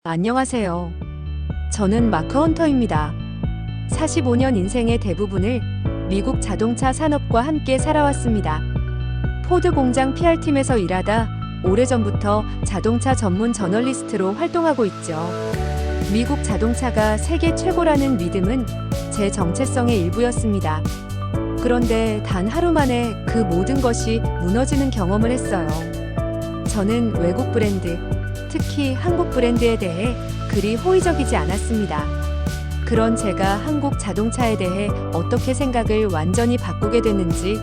안녕하세요. 저는 마크 헌터입니다. 45년 인생의 대부분을 미국 자동차 산업과 함께 살아왔습니다. 포드 공장 PR팀에서 일하다 오래전부터 자동차 전문 저널리스트로 활동하고 있죠. 미국 자동차가 세계 최고라는 믿음은 제 정체성의 일부였습니다. 그런데 단 하루 만에 그 모든 것이 무너지는 경험을 했어요. 저는 외국 브랜드, 특히 한국 브랜드에 대해 그리 호의적이지 않았습니다. 그런 제가 한국 자동차에 대해 어떻게 생각을 완전히 바꾸게 됐는지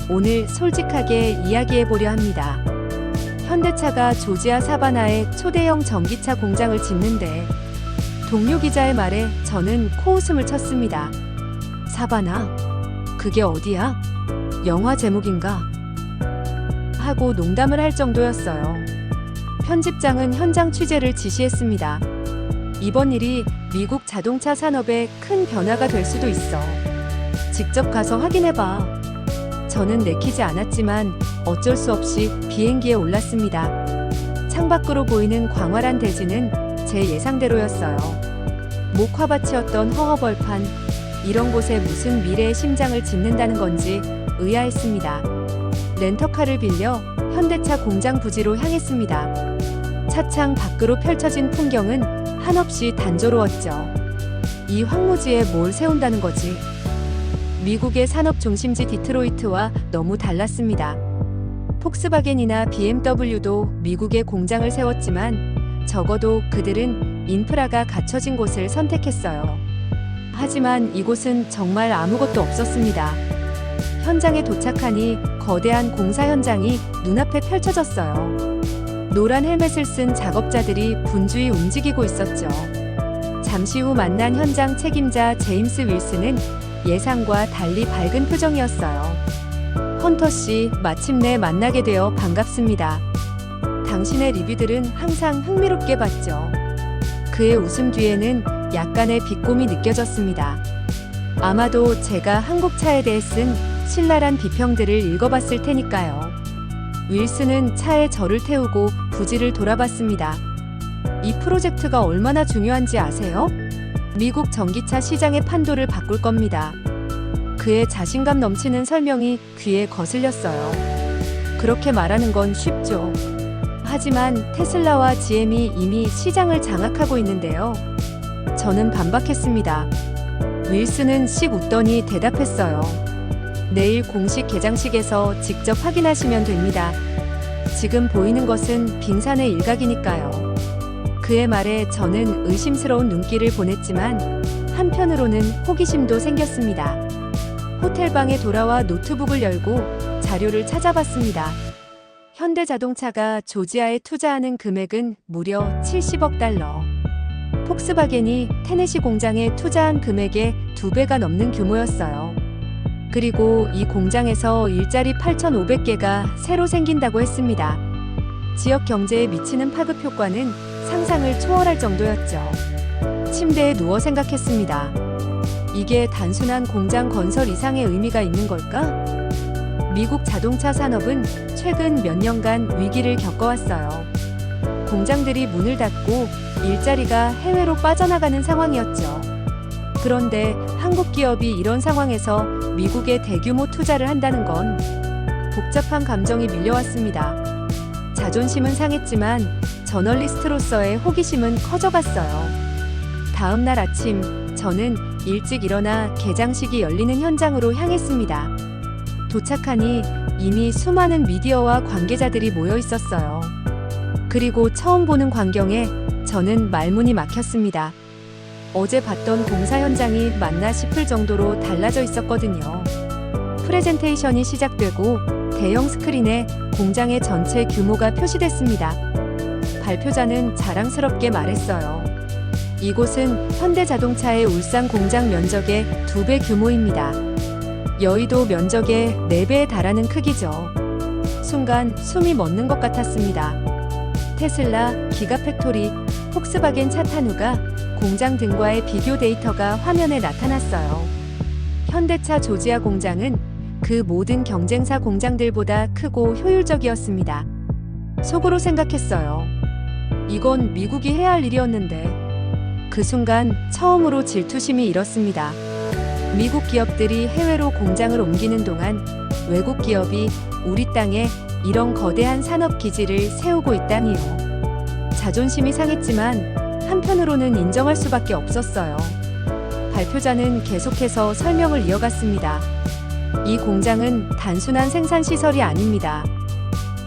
오늘 솔직하게 이야기해 보려 합니다. 현대차가 조지아 사바나에 초대형 전기차 공장을 짓는데 동료 기자의 말에 저는 코웃음을 쳤습니다. 사바나? 그게 어디야? 영화 제목인가? 하고 농담을 할 정도였어요. 편집장은 현장 취재를 지시했습니다. 이번 일이 미국 자동차 산업에 큰 변화가 될 수도 있어. 직접 가서 확인해봐. 저는 내키지 않았지만 어쩔 수 없이 비행기에 올랐습니다. 창밖으로 보이는 광활한 대지는 제 예상대로였어요. 목화밭이었던 허허벌판, 이런 곳에 무슨 미래의 심장을 짓는다는 건지 의아했습니다. 렌터카를 빌려 현대차 공장 부지로 향했습니다. 차창 밖으로 펼쳐진 풍경은 한없이 단조로웠죠. 이 황무지에 뭘 세운다는 거지? 미국의 산업 중심지 디트로이트와 너무 달랐습니다. 폭스바겐이나 BMW도 미국에 공장을 세웠지만 적어도 그들은 인프라가 갖춰진 곳을 선택했어요. 하지만 이곳은 정말 아무것도 없었습니다. 현장에 도착하니 거대한 공사 현장이 눈앞에 펼쳐졌어요. 노란 헬멧을 쓴 작업자들이 분주히 움직이고 있었죠. 잠시 후 만난 현장 책임자 제임스 윌슨은 예상과 달리 밝은 표정이었어요. 헌터 씨, 마침내 만나게 되어 반갑습니다. 당신의 리뷰들은 항상 흥미롭게 봤죠. 그의 웃음 뒤에는 약간의 비꼼이 느껴졌습니다. 아마도 제가 한국 차에 대해 쓴 신랄한 비평들을 읽어봤을 테니까요. 윌슨은 차에 저를 태우고 부지를 돌아봤습니다. 이 프로젝트가 얼마나 중요한지 아세요? 미국 전기차 시장의 판도를 바꿀 겁니다. 그의 자신감 넘치는 설명이 귀에 거슬렸어요. 그렇게 말하는 건 쉽죠. 하지만 테슬라와 GM이 이미 시장을 장악하고 있는데요. 저는 반박했습니다. 윌슨은 씩 웃더니 대답했어요. 내일 공식 개장식에서 직접 확인하시면 됩니다. 지금 보이는 것은 빙산의 일각이니까요. 그의 말에 저는 의심스러운 눈길을 보냈지만 한편으로는 호기심도 생겼습니다. 호텔방에 돌아와 노트북을 열고 자료를 찾아봤습니다. 현대자동차가 조지아에 투자하는 금액은 무려 70억 달러. 폭스바겐이 테네시 공장에 투자한 금액의 2배가 넘는 규모였어요. 그리고 이 공장에서 일자리 8,500개가 새로 생긴다고 했습니다. 지역 경제에 미치는 파급 효과는 상상을 초월할 정도였죠. 침대에 누워 생각했습니다. 이게 단순한 공장 건설 이상의 의미가 있는 걸까? 미국 자동차 산업은 최근 몇 년간 위기를 겪어왔어요. 공장들이 문을 닫고 일자리가 해외로 빠져나가는 상황이었죠. 그런데 한국 기업이 이런 상황에서 미국에 대규모 투자를 한다는 건 복잡한 감정이 밀려왔습니다. 자존심은 상했지만 저널리스트로서의 호기심은 커져갔어요. 다음 날 아침, 저는 일찍 일어나 개장식이 열리는 현장으로 향했습니다. 도착하니 이미 수많은 미디어와 관계자들이 모여 있었어요. 그리고 처음 보는 광경에 저는 말문이 막혔습니다. 어제 봤던 공사 현장이 맞나 싶을 정도로 달라져 있었거든요. 프레젠테이션이 시작되고 대형 스크린에 공장의 전체 규모가 표시됐습니다. 발표자는 자랑스럽게 말했어요. 이곳은 현대자동차의 울산 공장 면적의 2배 규모입니다. 여의도 면적의 4배에 달하는 크기죠. 순간 숨이 멎는 것 같았습니다. 테슬라, 기가팩토리, 폭스바겐 차탄후가 공장 등과의 비교 데이터가 화면에 나타났어요. 현대차 조지아 공장은 그 모든 경쟁사 공장들보다 크고 효율적이었습니다. 속으로 생각했어요. 이건 미국이 해야 할 일이었는데. 그 순간 처음으로 질투심이 일었습니다. 미국 기업들이 해외로 공장을 옮기는 동안 외국 기업이 우리 땅에 이런 거대한 산업 기지를 세우고 있다니요. 자존심이 상했지만 한편으로는 인정할 수밖에 없었어요. 발표자는 계속해서 설명을 이어갔습니다. 이 공장은 단순한 생산 시설이 아닙니다.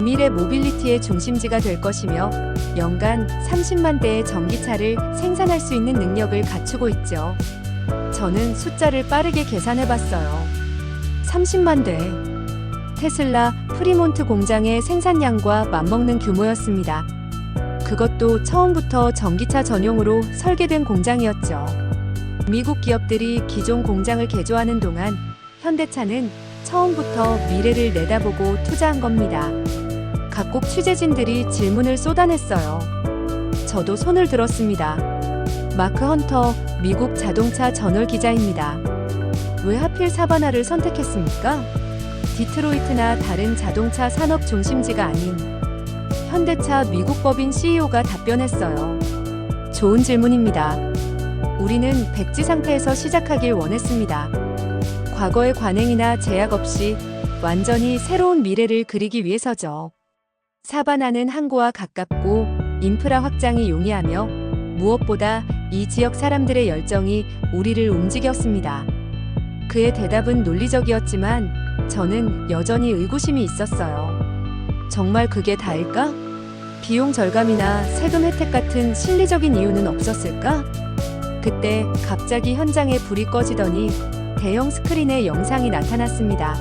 미래 모빌리티의 중심지가 될 것이며 연간 30만 대의 전기차를 생산할 수 있는 능력을 갖추고 있죠. 저는 숫자를 빠르게 계산해 봤어요. 30만 대. 테슬라 프리몬트 공장의 생산량과 맞먹는 규모였습니다. 그것도 처음부터 전기차 전용으로 설계된 공장이었죠. 미국 기업들이 기존 공장을 개조하는 동안 현대차는 처음부터 미래를 내다보고 투자한 겁니다. 각국 취재진들이 질문을 쏟아냈어요. 저도 손을 들었습니다. 마크 헌터 미국 자동차 저널 기자입니다. 왜 하필 사바나를 선택했습니까? 디트로이트나 다른 자동차 산업 중심지가 아닌 현대차 미국 법인 CEO가 답변했어요. 좋은 질문입니다. 우리는 백지 상태에서 시작하길 원했습니다. 과거의 관행이나 제약 없이 완전히 새로운 미래를 그리기 위해서죠. 사바나는 항구와 가깝고 인프라 확장이 용이하며 무엇보다 이 지역 사람들의 열정이 우리를 움직였습니다. 그의 대답은 논리적이었지만 저는 여전히 의구심이 있었어요. 정말 그게 다일까? 비용 절감이나 세금 혜택 같은 실리적인 이유는 없었을까? 그때 갑자기 현장에 불이 꺼지더니 대형 스크린에 영상이 나타났습니다.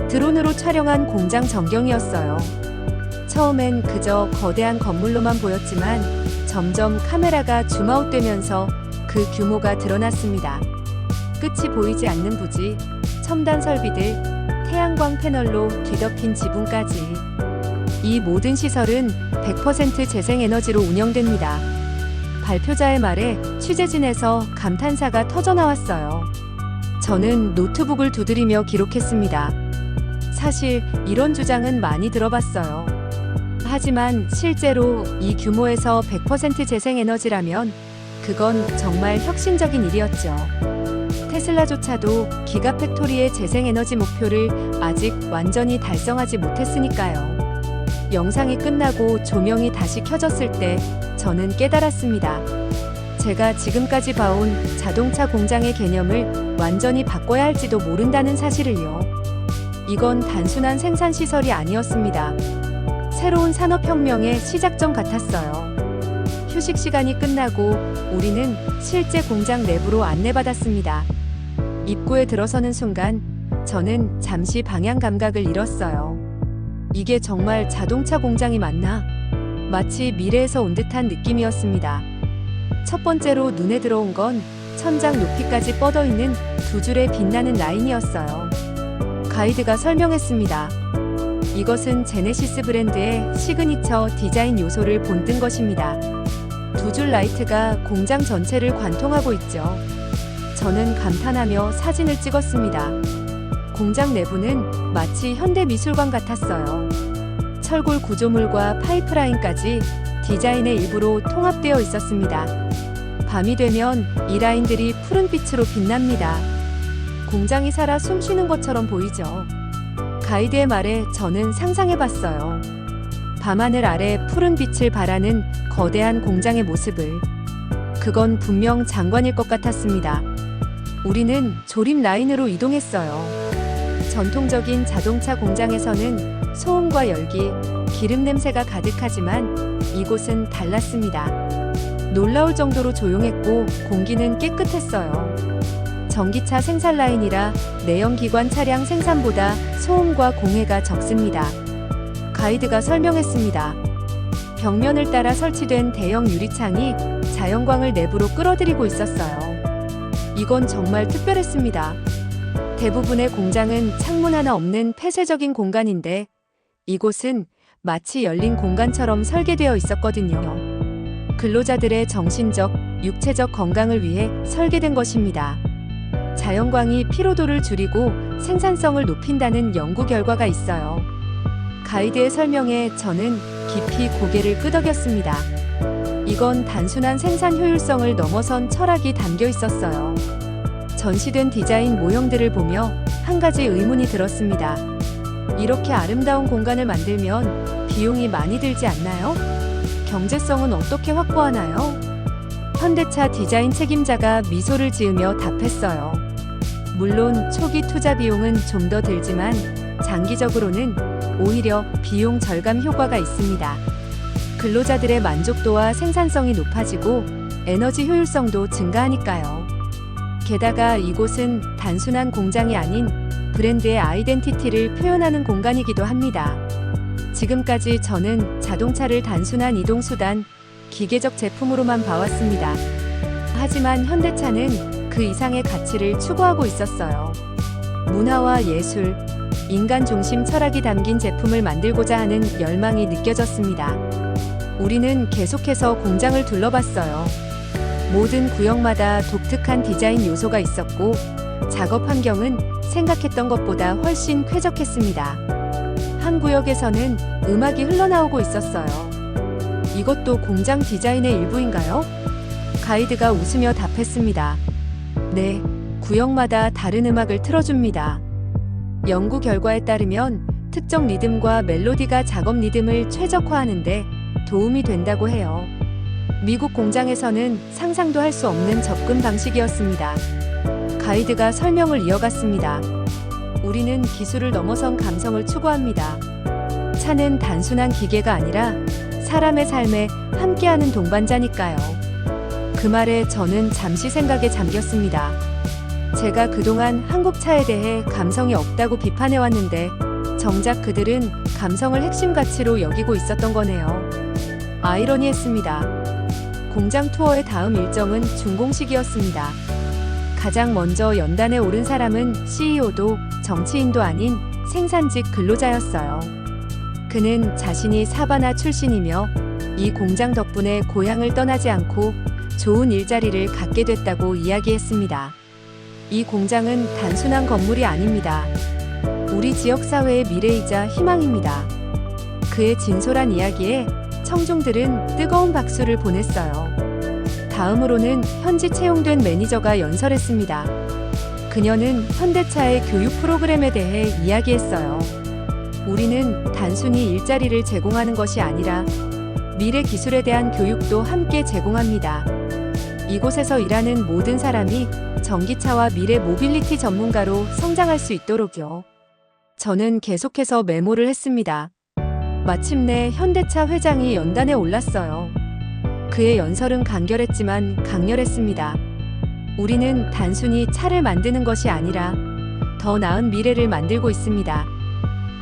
드론으로 촬영한 공장 전경이었어요. 처음엔 그저 거대한 건물로만 보였지만 점점 카메라가 줌아웃되면서 그 규모가 드러났습니다. 끝이 보이지 않는 부지, 첨단 설비들, 태양광 패널로 뒤덮인 지붕까지. 이 모든 시설은 100% 재생에너지로 운영됩니다. 발표자의 말에 취재진에서 감탄사가 터져나왔어요. 저는 노트북을 두드리며 기록했습니다. 사실 이런 주장은 많이 들어봤어요. 하지만 실제로 이 규모에서 100% 재생에너지라면 그건 정말 혁신적인 일이었죠. 테슬라조차도 기가팩토리의 재생에너지 목표를 아직 완전히 달성하지 못했으니까요. 영상이 끝나고 조명이 다시 켜졌을 때 저는 깨달았습니다. 제가 지금까지 봐온 자동차 공장의 개념을 완전히 바꿔야 할지도 모른다는 사실을요. 이건 단순한 생산 시설이 아니었습니다. 새로운 산업혁명의 시작점 같았어요. 휴식 시간이 끝나고 우리는 실제 공장 내부로 안내받았습니다. 입구에 들어서는 순간 저는 잠시 방향 감각을 잃었어요. 이게 정말 자동차 공장이 맞나? 마치 미래에서 온 듯한 느낌이었습니다. 첫 번째로 눈에 들어온 건 천장 높이까지 뻗어있는 두 줄의 빛나는 라인이었어요. 가이드가 설명했습니다. 이것은 제네시스 브랜드의 시그니처 디자인 요소를 본뜬 것입니다. 두 줄 라이트가 공장 전체를 관통하고 있죠. 저는 감탄하며 사진을 찍었습니다. 공장 내부는 마치 현대미술관 같았어요. 철골 구조물과 파이프라인까지 디자인의 일부로 통합되어 있었습니다. 밤이 되면 이 라인들이 푸른빛으로 빛납니다. 공장이 살아 숨쉬는 것처럼 보이죠. 가이드의 말에 저는 상상해봤어요. 밤하늘 아래 푸른 빛을 발하는 거대한 공장의 모습을. 그건 분명 장관일 것 같았습니다. 우리는 조립 라인으로 이동했어요. 전통적인 자동차 공장에서는 소음과 열기, 기름 냄새가 가득하지만 이곳은 달랐습니다. 놀라울 정도로 조용했고 공기는 깨끗했어요. 전기차 생산 라인이라 내연기관 차량 생산보다 소음과 공해가 적습니다. 가이드가 설명했습니다. 벽면을 따라 설치된 대형 유리창이 자연광을 내부로 끌어들이고 있었어요. 이건 정말 특별했습니다. 대부분의 공장은 창문 하나 없는 폐쇄적인 공간인데 이곳은 마치 열린 공간처럼 설계되어 있었거든요. 근로자들의 정신적, 육체적 건강을 위해 설계된 것입니다. 자연광이 피로도를 줄이고 생산성을 높인다는 연구 결과가 있어요. 가이드의 설명에 저는 깊이 고개를 끄덕였습니다. 이건 단순한 생산 효율성을 넘어선 철학이 담겨 있었어요. 전시된 디자인 모형들을 보며 한 가지 의문이 들었습니다. 이렇게 아름다운 공간을 만들면 비용이 많이 들지 않나요? 경제성은 어떻게 확보하나요? 현대차 디자인 책임자가 미소를 지으며 답했어요. 물론 초기 투자 비용은 좀 더 들지만 장기적으로는 오히려 비용 절감 효과가 있습니다. 근로자들의 만족도와 생산성이 높아지고 에너지 효율성도 증가하니까요. 게다가 이곳은 단순한 공장이 아닌 브랜드의 아이덴티티를 표현하는 공간이기도 합니다. 지금까지 저는 자동차를 단순한 이동수단, 기계적 제품으로만 봐왔습니다. 하지만 현대차는 그 이상의 가치를 추구하고 있었어요. 문화와 예술, 인간 중심 철학이 담긴 제품을 만들고자 하는 열망이 느껴졌습니다. 우리는 계속해서 공장을 둘러봤어요. 모든 구역마다 독특한 디자인 요소가 있었고, 작업 환경은 생각했던 것보다 훨씬 쾌적했습니다. 한 구역에서는 음악이 흘러나오고 있었어요. 이것도 공장 디자인의 일부인가요? 가이드가 웃으며 답했습니다. 네, 구역마다 다른 음악을 틀어줍니다. 연구 결과에 따르면 특정 리듬과 멜로디가 작업 리듬을 최적화하는데 도움이 된다고 해요. 미국 공장에서는 상상도 할 수 없는 접근 방식이었습니다. 가이드가 설명을 이어갔습니다. 우리는 기술을 넘어선 감성을 추구합니다. 차는 단순한 기계가 아니라 사람의 삶에 함께하는 동반자니까요. 그 말에 저는 잠시 생각에 잠겼습니다. 제가 그동안 한국 차에 대해 감성이 없다고 비판해왔는데 정작 그들은 감성을 핵심 가치로 여기고 있었던 거네요. 아이러니했습니다. 공장 투어의 다음 일정은 준공식이었습니다. 가장 먼저 연단에 오른 사람은 CEO도 정치인도 아닌 생산직 근로자였어요. 그는 자신이 사바나 출신이며 이 공장 덕분에 고향을 떠나지 않고 좋은 일자리를 갖게 됐다고 이야기했습니다. 이 공장은 단순한 건물이 아닙니다. 우리 지역사회의 미래이자 희망입니다. 그의 진솔한 이야기에 청중들은 뜨거운 박수를 보냈어요. 다음으로는 현지 채용된 매니저가 연설했습니다. 그녀는 현대차의 교육 프로그램에 대해 이야기했어요. 우리는 단순히 일자리를 제공하는 것이 아니라 미래 기술에 대한 교육도 함께 제공합니다. 이곳에서 일하는 모든 사람이 전기차와 미래 모빌리티 전문가로 성장할 수 있도록요. 저는 계속해서 메모를 했습니다. 마침내 현대차 회장이 연단에 올랐어요. 그의 연설은 간결했지만 강렬했습니다. 우리는 단순히 차를 만드는 것이 아니라 더 나은 미래를 만들고 있습니다.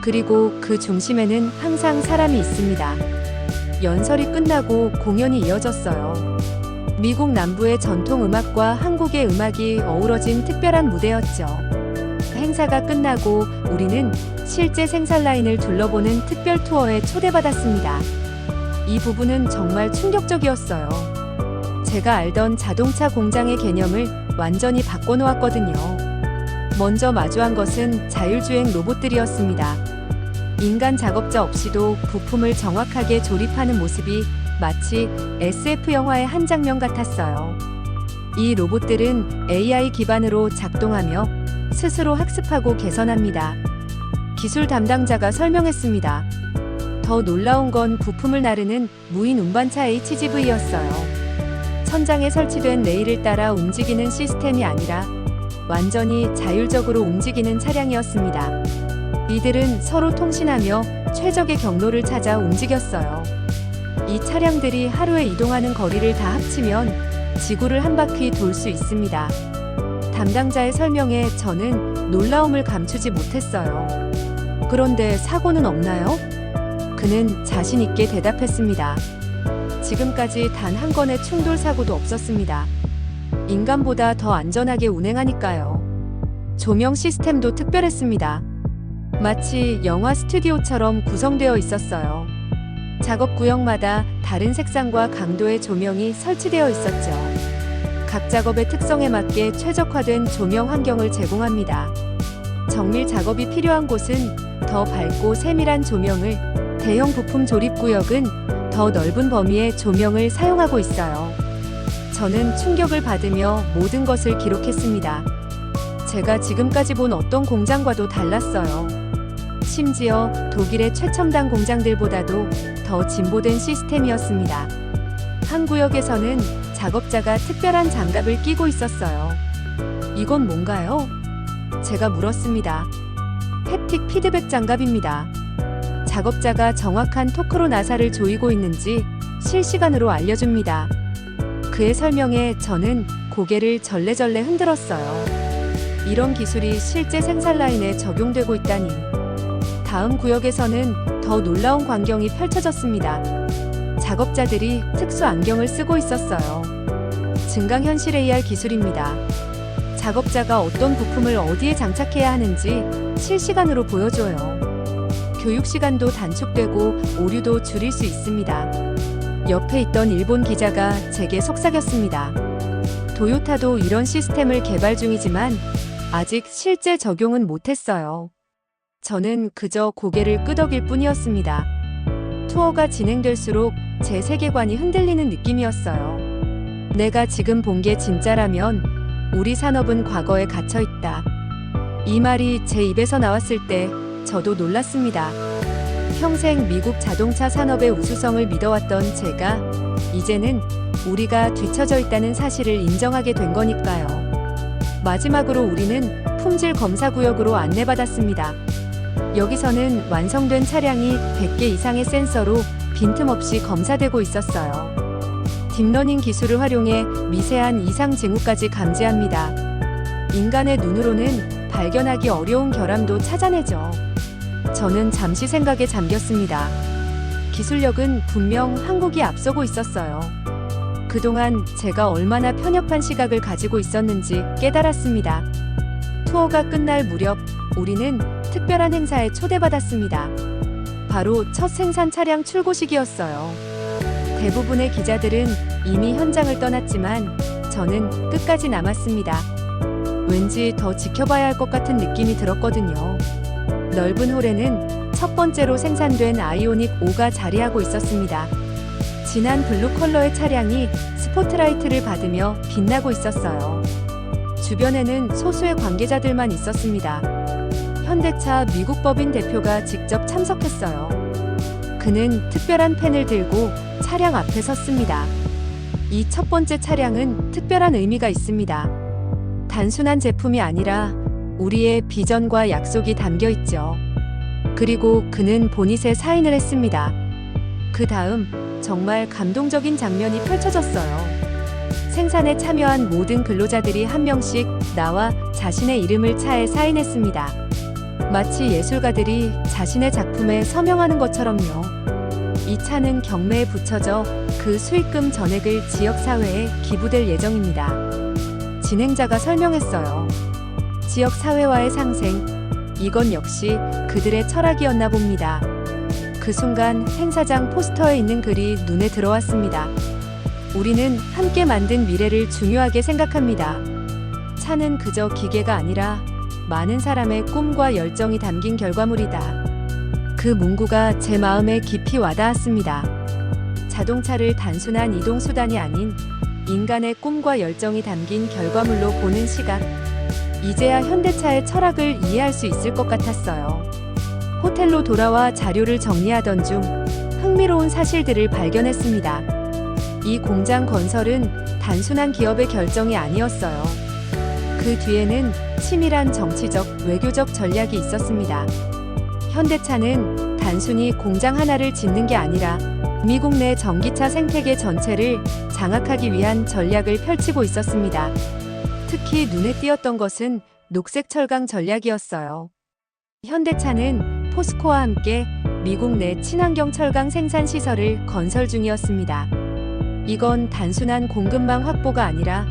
그리고 그 중심에는 항상 사람이 있습니다. 연설이 끝나고 공연이 이어졌어요. 미국 남부의 전통 음악과 한국의 음악이 어우러진 특별한 무대였죠. 행사가 끝나고 우리는 실제 생산 라인을 둘러보는 특별 투어에 초대받았습니다. 이 부분은 정말 충격적이었어요. 제가 알던 자동차 공장의 개념을 완전히 바꿔놓았거든요. 먼저 마주한 것은 자율주행 로봇들이었습니다. 인간 작업자 없이도 부품을 정확하게 조립하는 모습이 마치 SF 영화의 한 장면 같았어요. 이 로봇들은 AI 기반으로 작동하며 스스로 학습하고 개선합니다. 기술 담당자가 설명했습니다. 더 놀라운 건 부품을 나르는 무인 운반차 HGV였어요. 천장에 설치된 레일을 따라 움직이는 시스템이 아니라 완전히 자율적으로 움직이는 차량이었습니다. 이들은 서로 통신하며 최적의 경로를 찾아 움직였어요. 이 차량들이 하루에 이동하는 거리를 다 합치면 지구를 한 바퀴 돌 수 있습니다. 담당자의 설명에 저는 놀라움을 감추지 못했어요. 그런데 사고는 없나요? 그는 자신 있게 대답했습니다. 지금까지 단 한 건의 충돌 사고도 없었습니다. 인간보다 더 안전하게 운행하니까요. 조명 시스템도 특별했습니다. 마치 영화 스튜디오처럼 구성되어 있었어요. 작업 구역마다 다른 색상과 강도의 조명이 설치되어 있었죠. 각 작업의 특성에 맞게 최적화된 조명 환경을 제공합니다. 정밀 작업이 필요한 곳은 더 밝고 세밀한 조명을, 대형 부품 조립 구역은 더 더 넓은 범위의 조명을 사용하고 있어요. 저는 충격을 받으며 모든 것을 기록했습니다. 제가 지금까지 본 어떤 공장과도 달랐어요. 심지어 독일의 최첨단 공장들보다도 더 진보된 시스템이었습니다. 한 구역에서는 작업자가 특별한 장갑을 끼고 있었어요. 이건 뭔가요? 제가 물었습니다. 햅틱 피드백 장갑입니다. 작업자가 정확한 토크로 나사를 조이고 있는지 실시간으로 알려줍니다. 그의 설명에 저는 고개를 절레절레 흔들었어요. 이런 기술이 실제 생산 라인에 적용되고 있다니. 다음 구역에서는 더 놀라운 광경이 펼쳐졌습니다. 작업자들이 특수 안경을 쓰고 있었어요. 증강현실 AR 기술입니다. 작업자가 어떤 부품을 어디에 장착해야 하는지 실시간으로 보여줘요. 교육 시간도 단축되고 오류도 줄일 수 있습니다. 옆에 있던 일본 기자가 제게 속삭였습니다. 도요타도 이런 시스템을 개발 중이지만 아직 실제 적용은 못했어요. 저는 그저 고개를 끄덕일 뿐이었습니다. 투어가 진행될수록 제 세계관이 흔들리는 느낌이었어요. 내가 지금 본 게 진짜라면 우리 산업은 과거에 갇혀 있다. 이 말이 제 입에서 나왔을 때 저도 놀랐습니다. 평생 미국 자동차 산업의 우수성을 믿어왔던 제가 이제는 우리가 뒤처져 있다는 사실을 인정하게 된 거니까요. 마지막으로 우리는 품질 검사 구역으로 안내받았습니다. 여기서는 완성된 차량이 100개 이상의 센서로 빈틈없이 검사되고 있었어요. 딥러닝 기술을 활용해 미세한 이상 징후까지 감지합니다. 인간의 눈으로는 발견하기 어려운 결함도 찾아내죠. 저는 잠시 생각에 잠겼습니다. 기술력은 분명 한국이 앞서고 있었어요. 그동안 제가 얼마나 편협한 시각을 가지고 있었는지 깨달았습니다. 투어가 끝날 무렵 우리는 특별한 행사에 초대받았습니다. 바로 첫 생산 차량 출고식이었어요. 대부분의 기자들은 이미 현장을 떠났지만 저는 끝까지 남았습니다. 왠지 더 지켜봐야 할 것 같은 느낌이 들었거든요. 넓은 홀에는 첫 번째로 생산된 아이오닉 5가 자리하고 있었습니다. 진한 블루 컬러의 차량이 스포트라이트를 받으며 빛나고 있었어요. 주변에는 소수의 관계자들만 있었습니다. 현대차 미국 법인 대표가 직접 참석했어요. 그는 특별한 펜을 들고 차량 앞에 섰습니다. 이 첫 번째 차량은 특별한 의미가 있습니다. 단순한 제품이 아니라 우리의 비전과 약속이 담겨 있죠. 그리고 그는 보닛에 사인을 했습니다. 그 다음 정말 감동적인 장면이 펼쳐졌어요. 생산에 참여한 모든 근로자들이 한 명씩 나와 자신의 이름을 차에 사인했습니다. 마치 예술가들이 자신의 작품에 서명하는 것처럼요. 이 차는 경매에 붙여져 그 수익금 전액을 지역사회에 기부될 예정입니다. 진행자가 설명했어요. 지역사회와의 상생, 이건 역시 그들의 철학이었나 봅니다. 그 순간 행사장 포스터에 있는 글이 눈에 들어왔습니다. 우리는 함께 만든 미래를 중요하게 생각합니다. 차는 그저 기계가 아니라 많은 사람의 꿈과 열정이 담긴 결과물이다. 그 문구가 제 마음에 깊이 와닿았습니다. 자동차를 단순한 이동수단이 아닌 인간의 꿈과 열정이 담긴 결과물로 보는 시각. 이제야 현대차의 철학을 이해할 수 있을 것 같았어요. 호텔로 돌아와 자료를 정리하던 중 흥미로운 사실들을 발견했습니다. 이 공장 건설은 단순한 기업의 결정이 아니었어요. 그 뒤에는 치밀한 정치적, 외교적 전략이 있었습니다. 현대차는 단순히 공장 하나를 짓는 게 아니라 미국 내 전기차 생태계 전체를 장악하기 위한 전략을 펼치고 있었습니다. 특히 눈에 띄었던 것은 녹색 철강 전략이었어요. 현대차는 포스코와 함께 미국 내 친환경 철강 생산 시설을 건설 중이었습니다. 이건 단순한 공급망 확보가 아니라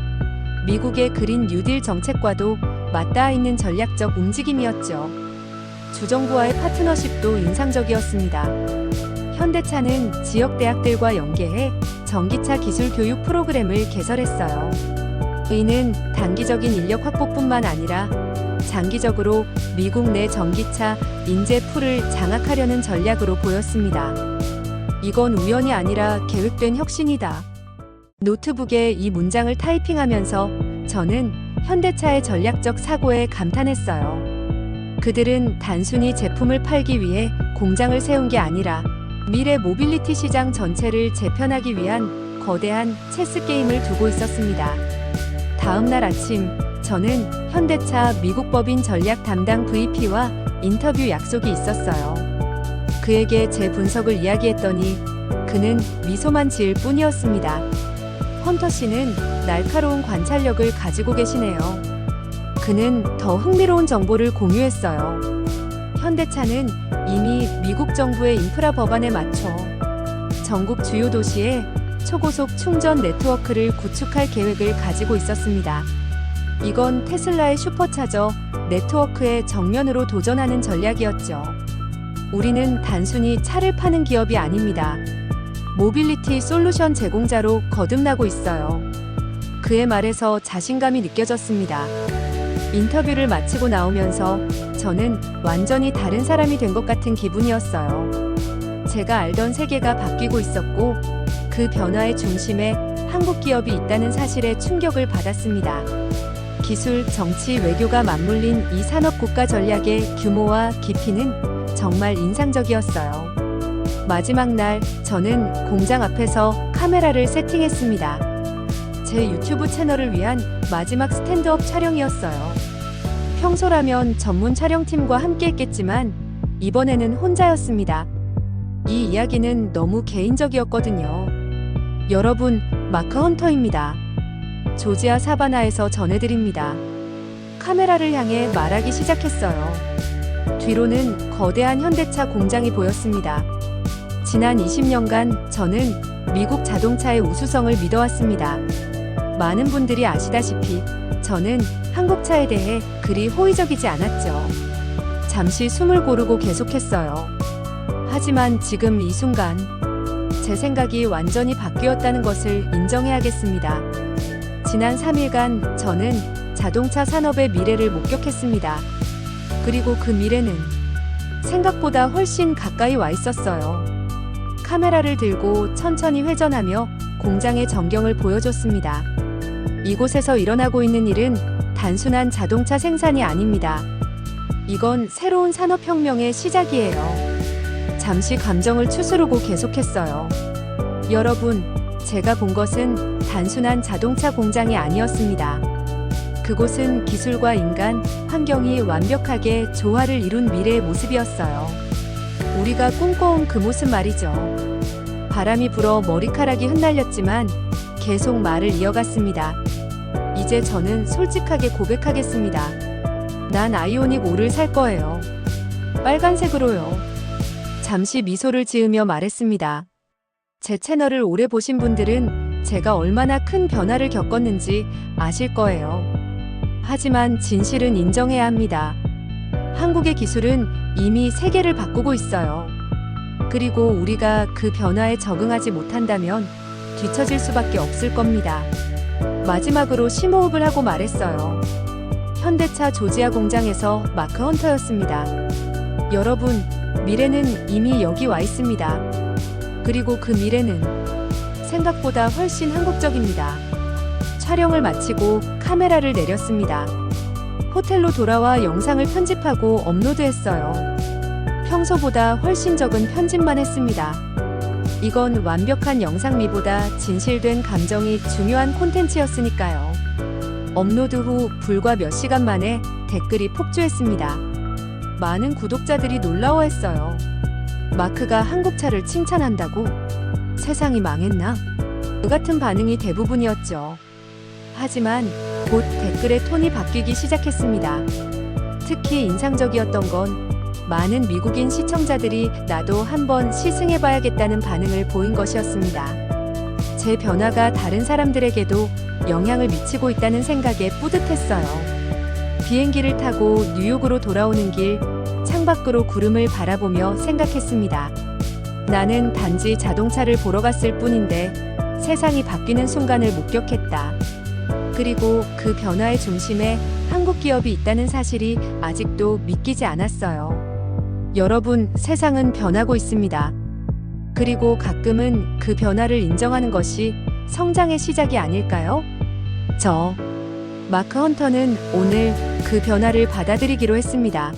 미국의 그린 뉴딜 정책과도 맞닿아 있는 전략적 움직임이었죠. 주정부와의 파트너십도 인상적이었습니다. 현대차는 지역 대학들과 연계해 전기차 기술 교육 프로그램을 개설했어요. 이는 단기적인 인력 확보뿐만 아니라 장기적으로 미국 내 전기차 인재 풀을 장악하려는 전략으로 보였습니다. 이건 우연이 아니라 계획된 혁신이다. 노트북에 이 문장을 타이핑하면서 저는 현대차의 전략적 사고에 감탄했어요. 그들은 단순히 제품을 팔기 위해 공장을 세운 게 아니라 미래 모빌리티 시장 전체를 재편하기 위한 거대한 체스 게임을 두고 있었습니다. 다음 날 아침, 저는 현대차 미국 법인 전략 담당 VP와 인터뷰 약속이 있었어요. 그에게 제 분석을 이야기했더니 그는 미소만 지을 뿐이었습니다. 헌터 씨는 날카로운 관찰력을 가지고 계시네요. 그는 더 흥미로운 정보를 공유했어요. 현대차는 이미 미국 정부의 인프라 법안에 맞춰 전국 주요 도시에 초고속 충전 네트워크를 구축할 계획을 가지고 있었습니다. 이건 테슬라의 슈퍼차저 네트워크에 정면으로 도전하는 전략이었죠. 우리는 단순히 차를 파는 기업이 아닙니다. 모빌리티 솔루션 제공자로 거듭나고 있어요. 그의 말에서 자신감이 느껴졌습니다. 인터뷰를 마치고 나오면서 저는 완전히 다른 사람이 된 것 같은 기분이었어요. 제가 알던 세계가 바뀌고 있었고 그 변화의 중심에 한국 기업이 있다는 사실에 충격을 받았습니다. 기술, 정치, 외교가 맞물린 이 산업 국가 전략의 규모와 깊이는 정말 인상적이었어요. 마지막 날, 저는 공장 앞에서 카메라를 세팅했습니다. 제 유튜브 채널을 위한 마지막 스탠드업 촬영이었어요. 평소라면 전문 촬영팀과 함께 했겠지만 이번에는 혼자였습니다. 이 이야기는 너무 개인적이었거든요. 여러분, 마크 헌터입니다. 조지아 사바나에서 전해드립니다. 카메라를 향해 말하기 시작했어요. 뒤로는 거대한 현대차 공장이 보였습니다. 지난 20년간 저는 미국 자동차의 우수성을 믿어왔습니다. 많은 분들이 아시다시피 저는 한국차에 대해 그리 호의적이지 않았죠. 잠시 숨을 고르고 계속했어요. 하지만 지금 이 순간 제 생각이 완전히 바뀌었다는 것을 인정해야겠습니다. 지난 3일간 저는 자동차 산업의 미래를 목격했습니다. 그리고 그 미래는 생각보다 훨씬 가까이 와 있었어요. 카메라를 들고 천천히 회전하며 공장의 전경을 보여줬습니다. 이곳에서 일어나고 있는 일은 단순한 자동차 생산이 아닙니다. 이건 새로운 산업혁명의 시작이에요. 잠시 감정을 추스르고 계속했어요. 여러분, 제가 본 것은 단순한 자동차 공장이 아니었습니다. 그곳은 기술과 인간, 환경이 완벽하게 조화를 이룬 미래의 모습이었어요. 우리가 꿈꿔온 그 모습 말이죠. 바람이 불어 머리카락이 흩날렸지만 계속 말을 이어갔습니다. 이제 저는 솔직하게 고백하겠습니다. 난 아이오닉 5를 살 거예요. 빨간색으로요. 잠시 미소를 지으며 말했습니다. 제 채널을 오래 보신 분들은 제가 얼마나 큰 변화를 겪었는지 아실 거예요. 하지만 진실은 인정해야 합니다. 한국의 기술은 이미 세계를 바꾸고 있어요. 그리고 우리가 그 변화에 적응하지 못한다면 뒤처질 수밖에 없을 겁니다. 마지막으로 심호흡을 하고 말했어요. 현대차 조지아 공장에서 마크 헌터였습니다. 여러분, 미래는 이미 여기 와 있습니다. 그리고 그 미래는 생각보다 훨씬 한국적입니다. 촬영을 마치고 카메라를 내렸습니다. 호텔로 돌아와 영상을 편집하고 업로드했어요. 평소보다 훨씬 적은 편집만 했습니다. 이건 완벽한 영상미보다 진실된 감정이 중요한 콘텐츠였으니까요. 업로드 후 불과 몇 시간 만에 댓글이 폭주했습니다. 많은 구독자들이 놀라워했어요. 마크가 한국차를 칭찬한다고? 세상이 망했나? 그 같은 반응이 대부분이었죠. 하지만 곧 댓글의 톤이 바뀌기 시작했습니다. 특히 인상적이었던 건 많은 미국인 시청자들이 나도 한번 시승해봐야겠다는 반응을 보인 것이었습니다. 제 변화가 다른 사람들에게도 영향을 미치고 있다는 생각에 뿌듯했어요. 비행기를 타고 뉴욕으로 돌아오는 길, 창밖으로 구름을 바라보며 생각했습니다. 나는 단지 자동차를 보러 갔을 뿐인데 세상이 바뀌는 순간을 목격했다. 그리고 그 변화의 중심에 한국 기업이 있다는 사실이 아직도 믿기지 않았어요. 여러분, 세상은 변하고 있습니다. 그리고 가끔은 그 변화를 인정하는 것이 성장의 시작이 아닐까요? 마크 헌터는 오늘 그 변화를 받아들이기로 했습니다.